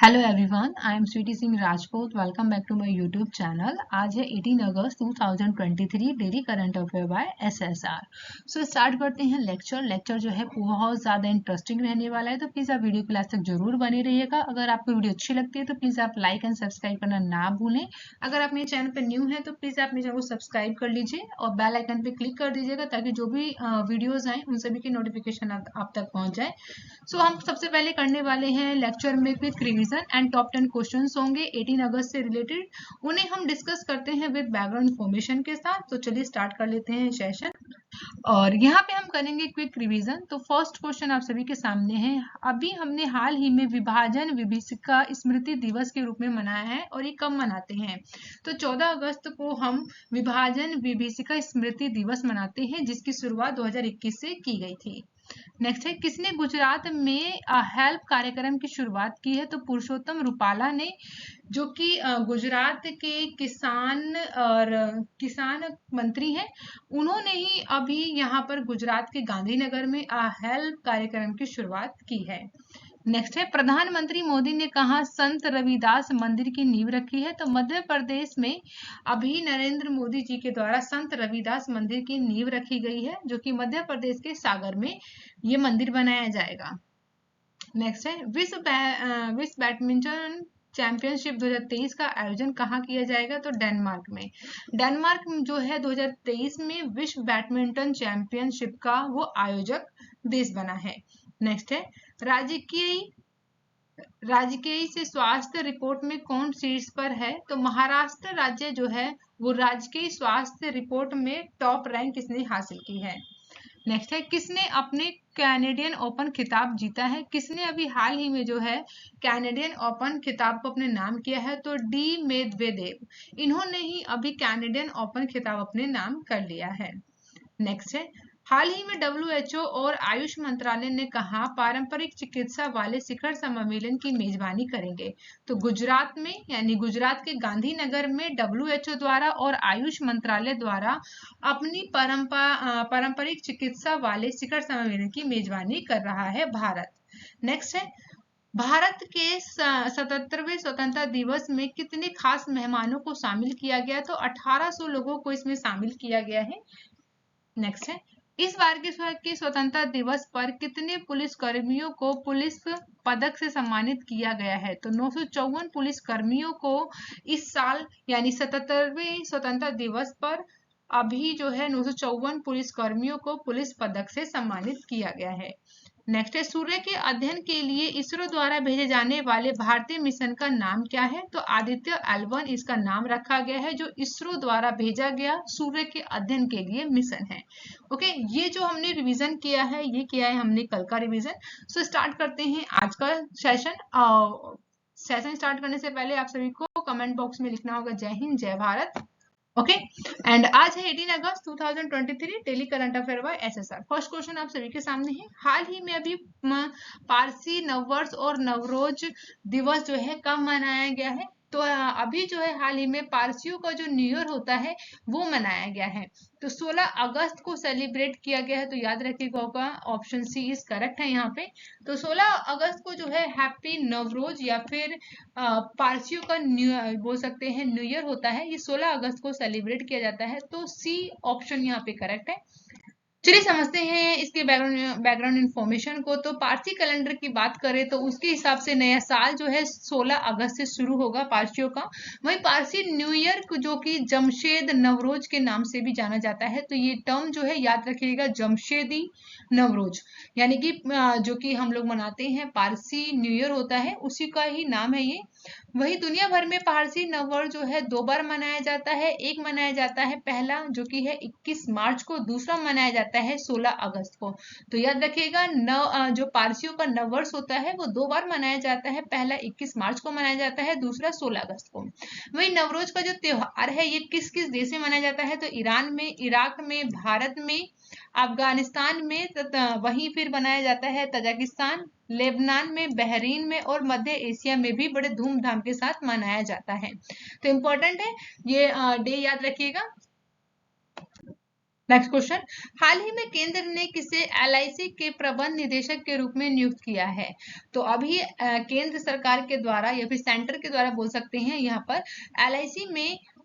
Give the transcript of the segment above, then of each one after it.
Hello everyone, I am Sweety Singh Rajput. Welcome back to my YouTube channel. आज है 18 अगस्त 2023, daily current affair by SSR. So start करते हैं lecture जो है बहुत ज़्यादा इंटरेस्टिंग रहने वाला है, तो प्लीज़ आप वीडियो क्लास तक जरूर बने रहिएगा। अगर आपको वीडियो अच्छी लगती है तो प्लीज़ आप लाइक एंड सब्सक्राइब करना ना भूलें। अगर आप मेरे चैनल पर न्यू है तो प्लीज़ आप मेरे चैनल को सब्सक्राइब कर लीजिए और बेल आइकन पर क्लिक कर दीजिएगा ताकि जो भी वीडियोज़ आए उन सभी की नोटिफिकेशन आप तक पहुँच जाए। सो हम सबसे पहले करने वाले हैं लेक्चर में quick revision and top 10 questions होंगे 18 अगस्त से रिलेटेड। उन्हें हम डिस्कस करते हैं विद बैकग्राउंड इन्फॉर्मेशन के साथ। तो चलिए स्टार्ट कर लेते हैं सेशन। और यहाँ पे हम करेंगे क्विक रिवीजन। तो फर्स्ट क्वेश्चन आप सभी के सामने है। अभी हमने हाल ही में विभाजन विभीषिका स्मृति दिवस के रूप में मनाया है, और ये कब मनाते हैं? तो 14 अगस्त को हम विभाजन विभीषिका स्मृति दिवस मनाते हैं, जिसकी शुरुआत 2021 से की गई थी। नेक्स्ट है, किसने गुजरात में हेल्प कार्यक्रम की शुरुआत की है? तो पुरुषोत्तम रूपाला ने, जो कि गुजरात के किसान मंत्री हैं। उन्होंने ही अभी यहाँ पर गुजरात के गांधीनगर में हेल्प कार्यक्रम की शुरुआत की है। नेक्स्ट है, प्रधानमंत्री मोदी ने कहा संत रविदास मंदिर की नींव रखी है? तो मध्य प्रदेश में अभी नरेंद्र मोदी जी के द्वारा संत रविदास मंदिर की नींव रखी गई है, जो कि मध्य प्रदेश के सागर में ये मंदिर बनाया जाएगा। नेक्स्ट है, विश्व बैडमिंटन चैंपियनशिप 2023 का आयोजन कहाँ किया जाएगा? तो डेनमार्क में। डेनमार्क जो है 2023 में विश्व बैडमिंटन चैंपियनशिप का वो आयोजक देश बना है। नेक्स्ट है, राजकीय से स्वास्थ्य रिपोर्ट में कौन शीर्ष पर है? तो महाराष्ट्र राज्य जो है वो राजकीय स्वास्थ्य रिपोर्ट में टॉप रैंक किसने हासिल की है? नेक्स्ट है, किसने अपने कैनेडियन ओपन खिताब जीता है? किसने अभी हाल ही में जो है कैनेडियन ओपन खिताब को अपने नाम किया है? तो डी मेदवेदेव, इन्होंने ही अभी कैनेडियन ओपन खिताब अपने नाम कर लिया है। नेक्स्ट है, हाल ही में डब्ल्यूएचओ और आयुष मंत्रालय ने कहा पारंपरिक चिकित्सा वाले शिखर सम्मेलन की मेजबानी करेंगे? तो गुजरात में, यानी गुजरात के गांधीनगर में डब्ल्यूएचओ द्वारा और आयुष मंत्रालय द्वारा अपनी पारंपरिक चिकित्सा वाले शिखर सम्मेलन की मेजबानी कर रहा है भारत। नेक्स्ट है, भारत के 77वें स्वतंत्रता दिवस में कितने खास मेहमानों को शामिल किया गया? तो 1800 लोगों को इसमें शामिल किया गया है। नेक्स्ट है, इस बार के स्वतंत्रता दिवस पर कितने पुलिस कर्मियों को पुलिस पदक से सम्मानित किया गया है? तो 954 पुलिस कर्मियों को इस साल यानी 77वें स्वतंत्रता दिवस पर अभी जो है 954 पुलिस कर्मियों को पुलिस पदक से सम्मानित किया गया है। नेक्स्ट है, सूर्य के अध्ययन के लिए इसरो द्वारा भेजे जाने वाले भारतीय मिशन का नाम क्या है? तो आदित्य L1 इसका नाम रखा गया है, जो इसरो द्वारा भेजा गया सूर्य के अध्ययन के लिए मिशन है। ओके, ये जो हमने रिवीजन किया है ये किया है हमने कल का रिवीजन। सो स्टार्ट करते हैं आज का सेशन स्टार्ट करने से पहले आप सभी को कमेंट बॉक्स में लिखना होगा जय हिंद जय भारत। ओके एंड आज है 18 अगस्त 2023, daily current affair by SSR. First question आप सभी के सामने है। हाल ही में अभी पारसी नववर्ष और नवरोज दिवस जो है कब मनाया गया है? तो अभी जो है हाल ही में पारसियों का जो न्यू ईयर होता है वो मनाया गया है। तो 16 अगस्त को सेलिब्रेट किया गया है। तो याद रखिएगा होगा ऑप्शन सी इज करेक्ट है यहाँ पे। तो 16 अगस्त को जो है हैप्पी नवरोज या फिर पारसियों का बोल सकते हैं न्यू ईयर होता है, ये 16 अगस्त को सेलिब्रेट किया जाता है। तो सी ऑप्शन यहाँ पे करेक्ट है। चलिए समझते हैं इसके बैकग्राउंड इन्फॉर्मेशन को। तो पारसी कैलेंडर की बात करें तो उसके हिसाब से नया साल जो है 16 अगस्त से शुरू होगा पारसियों का। वहीं पारसी न्यू ईयर जो कि जमशेद नवरोज के नाम से भी जाना जाता है। तो ये टर्म जो है याद रखिएगा, जमशेदी नवरोज, यानी कि जो कि हम लोग मनाते हैं पारसी न्यू ईयर होता है उसी का ही नाम है ये। वही दुनिया भर में पारसी नववर्ष जो है 2 बार मनाया जाता है। एक मनाया जाता है पहला जो कि है 21 मार्च को, दूसरा मनाया जाता है 16 अगस्त को। तो याद रखिएगा जो पारसियों का नववर्ष होता है वो 2 बार मनाया जाता है, पहला 21 मार्च को मनाया जाता है, दूसरा 16 अगस्त को। वही नवरोज का जो त्योहार है ये किस किस देश में मनाया जाता है? तो ईरान में, इराक में, भारत में, अफगानिस्तान में, वहीं फिर बनाया जाता है तजाकिस्तान, लेबनान में, बहरीन में और मध्य एशिया में भी बड़े धूमधाम के साथ मनाया जाता है। तो इम्पोर्टेंट है ये डे याद रखिएगा। नेक्स्ट क्वेश्चन, हाल ही में केंद्र ने किसे एलआईसी के प्रबंध निदेशक के रूप में नियुक्त किया है? तो अभी केंद्र सरकार के द्वारा या फिर सेंटर के द्वारा बोल सकते हैं, यहाँ पर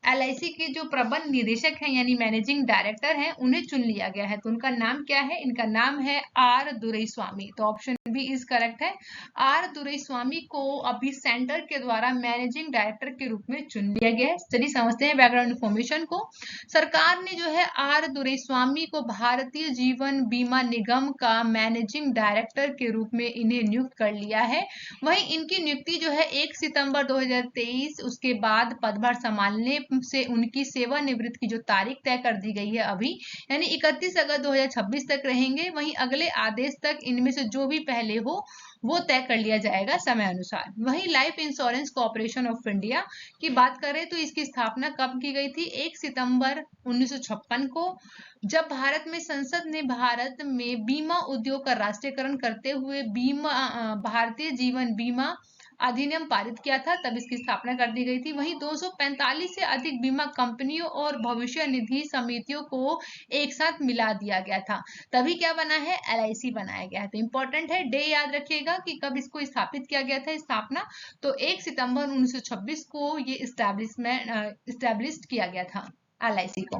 एलआईसी के जो प्रबंध निदेशक हैं यानी मैनेजिंग डायरेक्टर हैं, उन्हें चुन लिया गया है। तो उनका नाम क्या है? इनका नाम है आर दुरईस्वामी। तो ऑप्शन बी इज करेक्ट है। आर दुरईस्वामी को अभी सेंटर के द्वारा मैनेजिंग डायरेक्टर के रूप में चुन लिया गया है। चलिए समझते हैं बैकग्राउंड इन्फॉर्मेशन को। सरकार ने जो है आर दुरईस्वामी को भारतीय जीवन बीमा निगम का मैनेजिंग डायरेक्टर के रूप में इन्हें नियुक्त कर लिया है। वहीं इनकी नियुक्ति जो है 1 सितंबर 2023, उसके बाद पदभार संभालने से उनकी सेवानिवृत्ति की जो तारीख तय कर दी गई है अभी, यानी 31 अगस्त 2026 तक रहेंगे। वहीं अगले आदेश तक इनमें से जो भी पहले हो वो तय कर लिया जाएगा समय अनुसार। वहीं life insurance corporation of India की बात करें तो इसकी स्थापना कब की गई थी? 1 सितंबर 1956 को, जब भारत में संसद ने भारत में बीमा उद्योग का राष्ट्रीयकरण करते हुए भारतीय जीवन बीमा अधिनियम पारित किया था, तब इसकी स्थापना कर दी गई थी। वहीं 245 से अधिक बीमा कंपनियों और भविष्य निधि समितियों को एक साथ मिला दिया गया था, तभी क्या बना है? एलआईसी बनाया गया है। तो इंपॉर्टेंट है, डे याद रखिएगा कि कब इसको स्थापित किया गया था, स्थापना तो 1 सितंबर 1926 को ये स्टैब्लिश किया गया था एलआईसी को।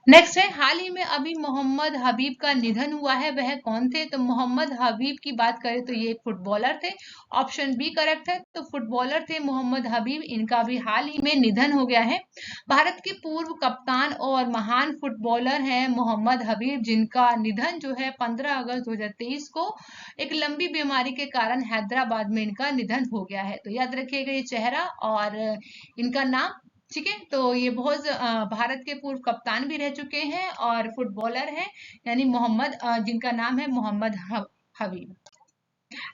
नेक्स्ट है, हाल ही में अभी मोहम्मद हबीब का निधन हुआ है, वह कौन थे? तो मोहम्मद हबीब की बात करें तो ये एक फुटबॉलर थे। ऑप्शन बी करेक्ट है। तो फुटबॉलर थे मोहम्मद हबीब, इनका भी हाल ही में निधन हो गया है। भारत के पूर्व कप्तान और महान फुटबॉलर हैं मोहम्मद हबीब, जिनका निधन जो है 15 अगस्त 2023 को एक लंबी बीमारी के कारण हैदराबाद में इनका निधन हो गया है। तो याद रखिएगा ये चेहरा और इनका नाम, ठीक है। तो ये बहुत भारत के पूर्व कप्तान भी रह चुके हैं और फुटबॉलर हैं, यानी मोहम्मद जिनका नाम है मोहम्मद हबीब।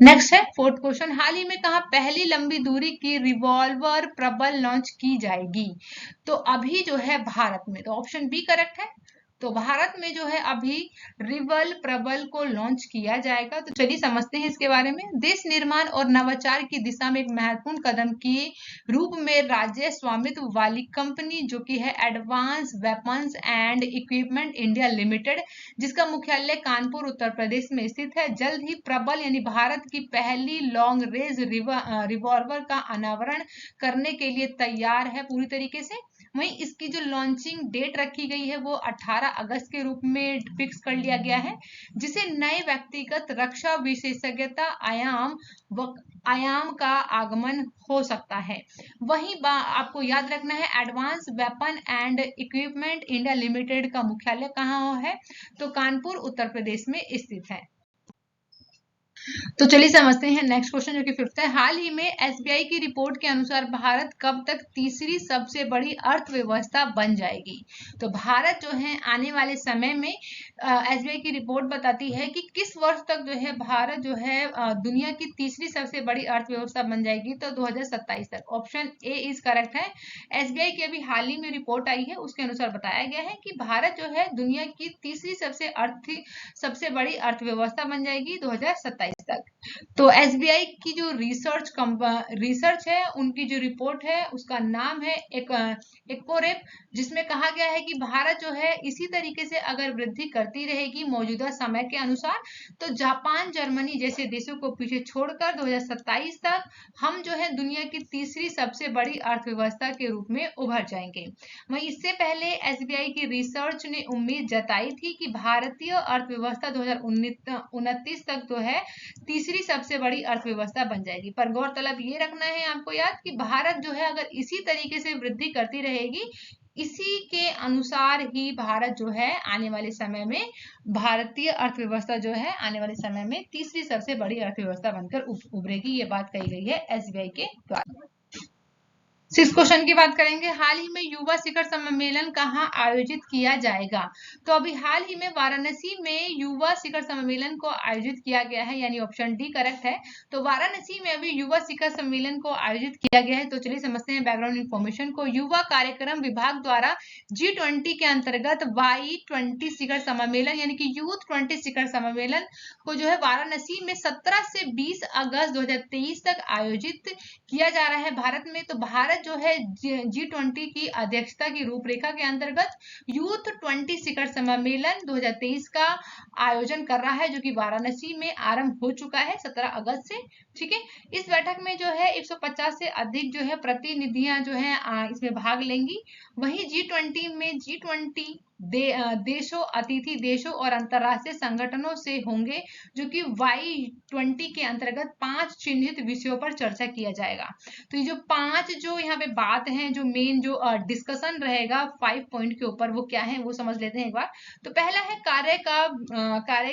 नेक्स्ट है फोर्थ क्वेश्चन, हाल ही में कहा पहली लंबी दूरी की रिवॉल्वर प्रबल लॉन्च की जाएगी? तो अभी जो है भारत में, तो ऑप्शन बी करेक्ट है। तो भारत में जो है अभी रिवल प्रबल को लॉन्च किया जाएगा। तो चलिए समझते हैं इसके बारे में। देश निर्माण और नवाचार की दिशा में एक महत्वपूर्ण कदम के रूप में राज्य स्वामित्व वाली कंपनी जो कि है advance weapons and equipment India limited, जिसका मुख्यालय कानपुर उत्तर प्रदेश में स्थित है, जल्द ही प्रबल यानी भारत की पहली लॉन्ग रेंज रिवॉल्वर का अनावरण करने के लिए तैयार है पूरी तरीके से। वहीं इसकी जो लॉन्चिंग डेट रखी गई है वो 18 अगस्त के रूप में फिक्स कर लिया गया है, जिसे नए व्यक्तिगत रक्षा विशेषज्ञता आयाम का आगमन हो सकता है। वहीं आपको याद रखना है advance weapon and equipment India limited का मुख्यालय कहाँ है? तो कानपुर उत्तर प्रदेश में स्थित है। तो चलिए समझते हैं नेक्स्ट क्वेश्चन जो कि फिफ्थ है, हाल ही में एसबीआई की रिपोर्ट के अनुसार भारत कब तक तीसरी सबसे बड़ी अर्थव्यवस्था बन जाएगी? तो भारत जो है आने वाले समय में एसबीआई की रिपोर्ट बताती है कि किस वर्ष तक जो है भारत जो है दुनिया की तीसरी सबसे बड़ी अर्थव्यवस्था बन जाएगी? तो 2027 तक। ऑप्शन ए इज करेक्ट है। एसबीआई की अभी हाल ही में रिपोर्ट आई है, उसके अनुसार बताया गया है कि भारत जो है दुनिया की तीसरी सबसे बड़ी अर्थव्यवस्था बन जाएगी 2027 तक। तो एसबीआई की जो रिसर्च है, उनकी जो रिपोर्ट है उसका नाम है एक्पोरेप, जिसमें कहा गया है कि भारत जो है इसी तरीके से अगर वृद्धि करती रहेगी मौजूदा समय के अनुसार, तो जापान जर्मनी जैसे देशों को पीछे छोड़कर 2027 तक हम जो है दुनिया की तीसरी सबसे बड़ी अर्थव्यवस्था के रूप में उभर जाएंगे। वहीं इससे पहले एसबीआई की रिसर्च ने उम्मीद जताई थी कि भारतीय अर्थव्यवस्था 2029 तक जो है तीसरी सबसे बड़ी अर्थव्यवस्था बन जाएगी। पर गौरतलब ये रखना है आपको याद कि भारत जो है अगर इसी तरीके से वृद्धि करती रहेगी, इसी के अनुसार ही भारत जो है आने वाले समय में भारतीय अर्थव्यवस्था जो है आने वाले समय में तीसरी सबसे बड़ी अर्थव्यवस्था बनकर उभरेगी। ये बात कही गई है एसबीआई के द्वारा। सिक्स क्वेश्चन की बात करेंगे, हाल ही में युवा शिखर सम्मेलन कहाँ आयोजित किया जाएगा? तो अभी हाल ही में वाराणसी में युवा शिखर सम्मेलन को आयोजित किया गया है, यानी ऑप्शन डी करेक्ट है। तो वाराणसी में अभी युवा शिखर सम्मेलन को आयोजित किया गया है। तो चलिए समझते हैं बैकग्राउंड इन्फॉर्मेशन को। युवा कार्यक्रम विभाग द्वारा G20 के अंतर्गत Y20 शिखर सम्मेलन यानी कि यूथ 20 शिखर सम्मेलन को जो है वाराणसी में 17 से 20 अगस्त 2023 तक आयोजित किया जा रहा है भारत में। तो भारत भारत जो है G20 की अध्यक्षता की रूपरेखा के अंतर्गत यूथ 20 शिखर सम्मेलन 2023 का आयोजन कर रहा है, जो कि वाराणसी में आरंभ हो चुका है 17 अगस्त से। ठीक है, इस बैठक में जो है 150 से अधिक जो है प्रतिनिधियां जो है इसमें भाग लेंगी। वहीं G20 में G20 देशों, अतिथि देशों और अंतर्राष्ट्रीय संगठनों से होंगे, जो कि Y20 के अंतर्गत 5 चिन्हित विषयों पर चर्चा किया जाएगा। तो ये जो 5 जो यहाँ पे बात है, जो मेन जो डिस्कशन रहेगा 5 पॉइंट के ऊपर, वो क्या है वो समझ लेते हैं एक बार। तो पहला है कार्य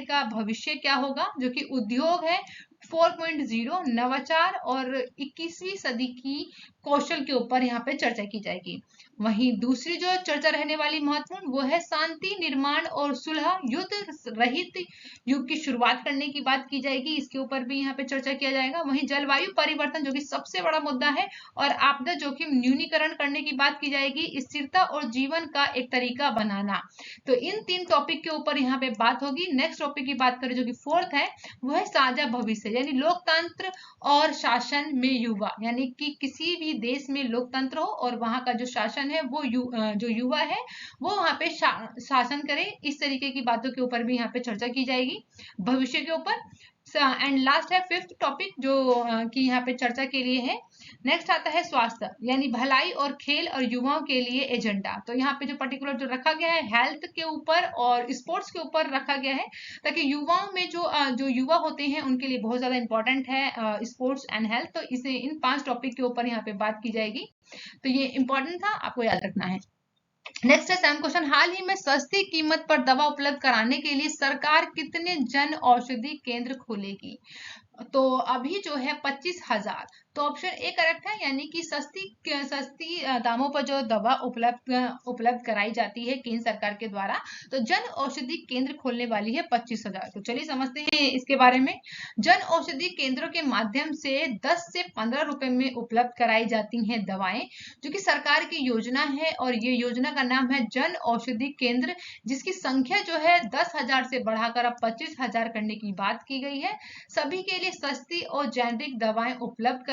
का भविष्य क्या होगा, जो कि उद्योग है 4.0, नवाचार और 21वीं सदी की कौशल के ऊपर यहाँ पे चर्चा की जाएगी। वहीं दूसरी जो चर्चा रहने वाली महत्वपूर्ण, वो है शांति, निर्माण और सुलह, युद्ध रहित युग की शुरुआत करने की बात की जाएगी, इसके ऊपर भी यहाँ पे चर्चा किया जाएगा। वहीं जलवायु परिवर्तन, जो कि सबसे बड़ा मुद्दा है, और आपदा जोखिम न्यूनीकरण करने की बात की जाएगी, स्थिरता और जीवन का एक तरीका बनाना। तो इन 3 टॉपिक के ऊपर यहाँ पे बात होगी। नेक्स्ट टॉपिक की बात करें, जो कि 4th है, वो है साझा भविष्य, यानी लोकतंत्र और शासन में युवा, यानी कि किसी भी देश में लोकतंत्र हो और वहां का जो शासन है वो जो युवा है वो वहां पे शासन करे, इस तरीके की बातों के ऊपर भी यहाँ पे चर्चा की जाएगी भविष्य के ऊपर। एंड लास्ट है 5th टॉपिक, जो कि यहाँ पे चर्चा के लिए है। नेक्स्ट आता है स्वास्थ्य, यानी भलाई और खेल और युवाओं के लिए एजेंडा। तो यहाँ पे जो पर्टिकुलर जो रखा गया है हेल्थ के ऊपर और स्पोर्ट्स के ऊपर रखा गया है, ताकि युवाओं में जो युवा होते हैं उनके लिए बहुत ज्यादा इंपॉर्टेंट है स्पोर्ट्स एंड हेल्थ। तो इसे इन 5 टॉपिक के ऊपर यहाँ पे बात की जाएगी। तो ये इंपॉर्टेंट था, आपको याद रखना है। नेक्स्ट है 7th क्वेश्चन, हाल ही में सस्ती कीमत पर दवा उपलब्ध कराने के लिए सरकार कितने जन औषधि केंद्र खोलेगी? तो अभी जो है 25,000। तो ऑप्शन ए करेक्ट है, यानी कि सस्ती दामों पर जो दवा उपलब्ध कराई जाती है केंद्र सरकार के द्वारा, तो जन औषधि केंद्र खोलने वाली है 25,000। तो चलिए समझते हैं इसके बारे में। जन औषधि केंद्रों के माध्यम से 10 से 15 रुपए में उपलब्ध कराई जाती हैं दवाएं, जो कि सरकार की योजना है, और ये योजना का नाम है जन औषधि केंद्र, जिसकी संख्या जो है 10,000 से बढ़ाकर अब 25,000 करने की बात की गई है। सभी के लिए सस्ती और जेनेरिक दवाएं उपलब्ध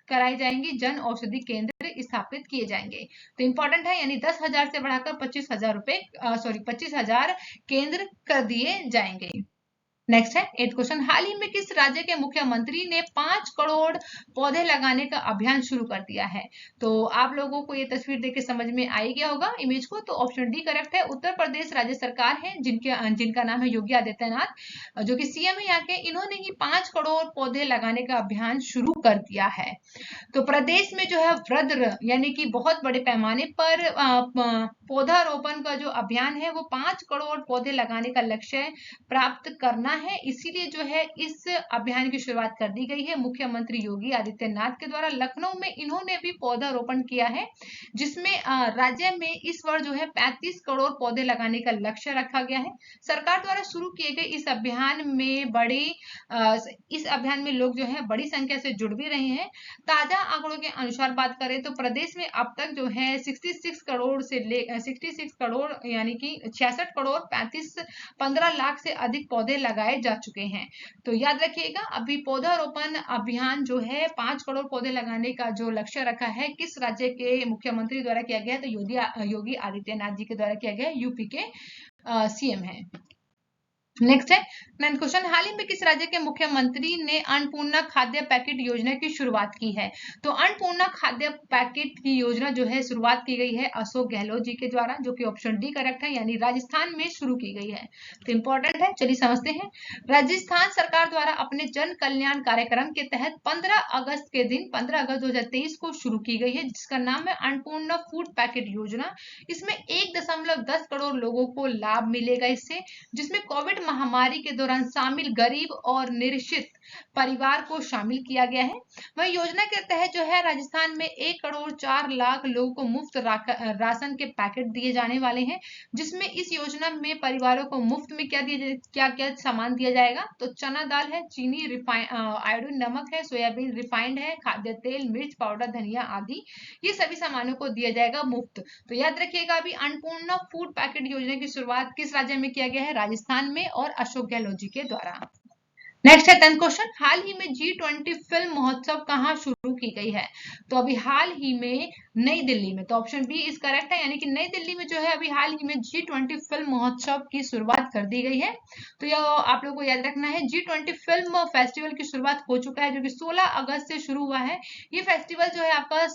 कराई जाएंगी, जन औषधि केंद्र स्थापित किए जाएंगे। तो इंपॉर्टेंट है, यानी 10,000 से बढ़ाकर 25,000 केंद्र कर दिए जाएंगे। नेक्स्ट है 8th क्वेश्चन, हाल ही में किस राज्य के मुख्यमंत्री ने 5 करोड़ पौधे लगाने का अभियान शुरू कर दिया है? तो आप लोगों को ये तस्वीर देख के समझ में आ ही गया होगा इमेज को। तो ऑप्शन डी करेक्ट है, उत्तर प्रदेश राज्य सरकार है, जिनका नाम है योगी आदित्यनाथ, जो कि सीएम है यहाँ के। इन्होंने ही 5 करोड़ पौधे लगाने का अभियान शुरू कर दिया है। तो प्रदेश में जो है वृद्ध, यानी कि बहुत बड़े पैमाने पर पौधारोपण का जो अभियान है वो 5 करोड़ पौधे लगाने का लक्ष्य प्राप्त करना है, इसीलिए जो है इस अभियान की शुरुआत कर दी गई है मुख्यमंत्री योगी आदित्यनाथ के द्वारा। लखनऊ में इन्होंने भी पौधारोपण किया है, जिसमें राज्य में इस वर्ष जो है 35 करोड़ पौधे लगाने का लक्ष्य रखा गया है। सरकार द्वारा शुरू किए गए इस अभियान में लोग जो है बड़ी संख्या से जुड़ भी रहे हैं। ताजा आंकड़ों के अनुसार बात करें तो प्रदेश में अब तक जो है 66 करोड़ यानी कि 66 करोड़ 15 लाख से अधिक पौधे लगाए जा चुके हैं। तो याद रखिएगा, अभी पौधारोपण अभियान जो है 5 करोड़ पौधे लगाने का जो लक्ष्य रखा है, किस राज्य के मुख्यमंत्री द्वारा किया गया है? तो योगी आदित्यनाथ जी के द्वारा किया गया है, यूपी के सीएम है। नेक्स्ट है 9th क्वेश्चन, हाल ही में किस राज्य के मुख्यमंत्री ने अन्नपूर्णा खाद्य पैकेट योजना की शुरुआत की है? तो अन्नपूर्णा खाद्य पैकेट की योजना जो है शुरुआत की गई है अशोक गहलोत जी के द्वारा, जो कि ऑप्शन डी करेक्ट है, यानी राजस्थान में शुरू की गई है। तो इंपॉर्टेंट है, चलिए समझते हैं। राजस्थान सरकार द्वारा अपने जन कल्याण कार्यक्रम के तहत 15 अगस्त 2023 को शुरू की गई है, जिसका नाम है अन्नपूर्णा फूड पैकेट योजना। इसमें 1.10 करोड़ लोगों को लाभ मिलेगा इससे, जिसमें कोविड महामारी के दौरान शामिल गरीब और निरक्षित परिवार को शामिल किया गया है। वही योजना के तहत जो है राजस्थान में 1 करोड़ 4 लाख लोगों को मुफ्त राशन के पैकेट दिए जाने वाले हैं, जिसमें इस योजना में परिवारों को मुफ्त में क्या सामान दिया जाएगा? तो चना दाल है, चीनी, आयोडीन नमक है, सोयाबीन रिफाइंड है, खाद्य तेल, मिर्च पाउडर, धनिया आदि, ये सभी सामानों को दिया जाएगा मुफ्त। तो याद रखिएगा, अभी अन्नपूर्णा फूड पैकेट योजना की शुरुआत किस राज्य में किया गया है? राजस्थान में, और अशोक गहलोत जी के द्वारा। नेक्स्ट है 10th क्वेश्चन, हाल ही में G20 फिल्म महोत्सव कहाँ शुरू की गई है? तो अभी हाल ही में नई दिल्ली में, तो ऑप्शन बी इज करेक्ट है, यानी कि नई दिल्ली में जो है अभी हाल ही में G20 फिल्म महोत्सव की शुरुआत कर दी गई है। तो यह आप लोगों को याद रखना है, G20 फिल्म फेस्टिवल की शुरुआत हो चुका है, जो कि 16 अगस्त से शुरू हुआ है। ये फेस्टिवल जो है आपका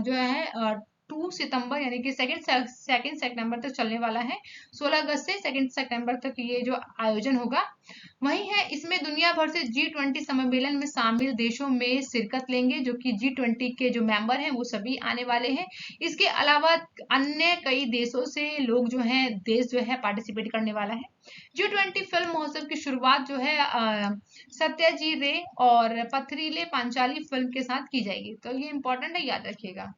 जो है 2 सितंबर यानी कि सेकेंड सितंबर तक चलने वाला है। 16 अगस्त से 2 सितंबर तक ये जो आयोजन होगा वही है। इसमें दुनिया भर से G20 सम्मेलन में शामिल देशों में शिरकत लेंगे, जो कि G20 के जो मेंबर हैं वो सभी आने वाले हैं। इसके अलावा अन्य कई देशों से लोग जो हैं, देश जो है पार्टिसिपेट करने वाला है। G20 फिल्म महोत्सव की शुरुआत जो है सत्याजी रे और पथरीले पांचाली फिल्म के साथ की जाएगी। तो ये इंपॉर्टेंट है, याद रखिएगा।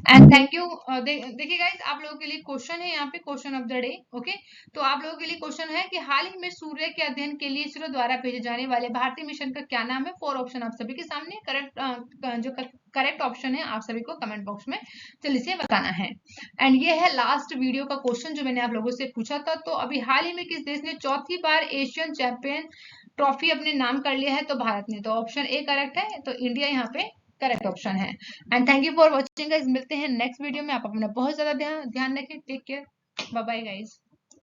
And thank you. देखिए गाइस, आप लोगों के लिए क्वेश्चन है यहाँ पे, question of the day. Okay, तो आप लोगों के लिए क्वेश्चन है कि हाल ही में सूर्य के अध्ययन के लिए इसरो द्वारा भेजे जाने वाले भारतीय मिशन का क्या नाम है? 4 ऑप्शन आप सभी के सामने, करेक्ट ऑप्शन है आप सभी को कमेंट बॉक्स में जल्दी से बताना है। एंड ये है लास्ट वीडियो का क्वेश्चन जो मैंने आप लोगों से पूछा था। तो अभी हाल ही में किस देश ने चौथी बार एशियन चैंपियन ट्रॉफी अपने नाम कर लिया है? तो भारत ने। तो ऑप्शन ए करेक्ट है, तो इंडिया यहाँ पे करेक्ट ऑप्शन है। And thank you for watching guys, मिलते हैं नेक्स्ट वीडियो में। आप अपना बहुत ज्यादा ध्यान रखें। Take care, bye bye guys.